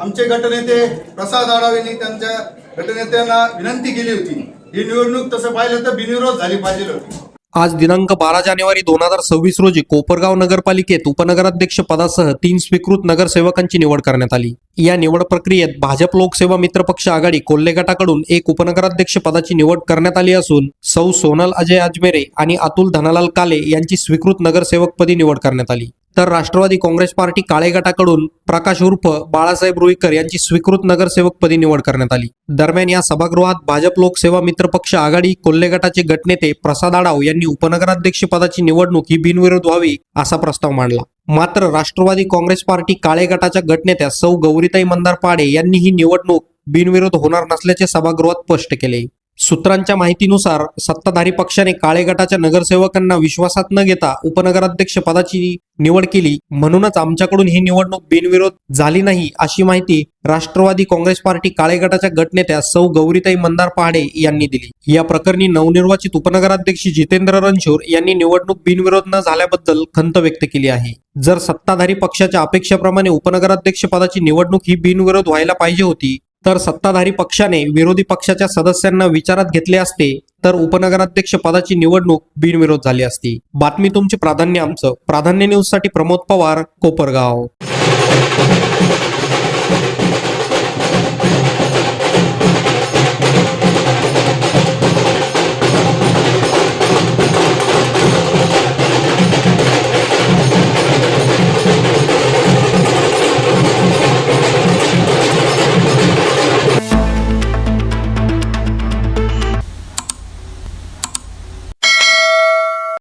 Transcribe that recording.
आमचे गटनेते प्रसाद आढाव यांनी त्यांच्या गटनेत्यांना विनंती केली होती, ही निवडणूक तसं पाहिलं तर बिनविरोध झाली पाहिजे होती। आज दिनांक 12 जानेवारी 2026 रोजी कोपरगाव नगरपालिकेत उपनगराध्यक्ष पदासह 3 स्वीकृत नगरसेवकांची निवड करण्यात आली। या निवड प्रक्रियेत भाजप लोकसेवा मित्र पक्ष आघाडी कोल्हे गटाकडून एक उपनगराध्यक्ष पदाची निवड करण्यात आली असून सौ सोनल अजय अजमेरे आणि अतुल धनालाल काले यांची स्वीकृत नगरसेवकपदी निवड करण्यात आली। तर राष्ट्रवादी काँग्रेस पार्टी काळे गटाकडून प्रकाश उर्फ बाळासाहेब रुईकर यांची स्वीकृत नगरसेवकपदी निवड करण्यात आली। दरम्यान या सभागृहात भाजप लोकसेवा मित्र पक्ष आघाडी कोल्हे गटाचे गटनेते प्रसाद आढाव यांनी उपनगराध्यक्ष पदाची निवडणूक ही बिनविरोध व्हावी असा प्रस्ताव मांडला। मात्र राष्ट्रवादी काँग्रेस पार्टी काळे गटाच्या गटनेत्या सौ गौरीताई मंदार पाडे यांनी ही निवडणूक बिनविरोध होणार नसल्याचे सभागृहात स्पष्ट केले। सूत्रांच्या माहितीनुसार सत्ताधारी पक्षाने काळे गटाच्या नगरसेवकांना विश्वासात न घेता उपनगराध्यक्ष पदाची निवड केली, म्हणूनच आमच्याकडून ही निवडणूक बिनविरोध झाली नाही अशी माहिती राष्ट्रवादी काँग्रेस पार्टी काळे गटाच्या गटनेत्या सौ गौरीताई मंदार पहाडे यांनी दिली। या प्रकरणी नवनिर्वाचित उपनगराध्यक्ष जितेंद्र रणशूर यांनी निवडणूक बिनविरोध न झाल्याबद्दल खंत व्यक्त केली आहे। जर सत्ताधारी पक्षाच्या अपेक्षेप्रमाणे उपनगराध्यक्ष पदाची निवडणूक ही बिनविरोध व्हायला पाहिजे होती, तर सत्ताधारी पक्षाने विरोधी पक्षाच्या सदस्यांना विचारात घेतले असते तर उपनगराध्यक्ष पदाची निवडणूक बिनविरोध झाली असती। बातमी तुमचे प्राधान्य आमचं। प्राधान्य न्यूज साठी प्रमोद पवार, कोपरगाव।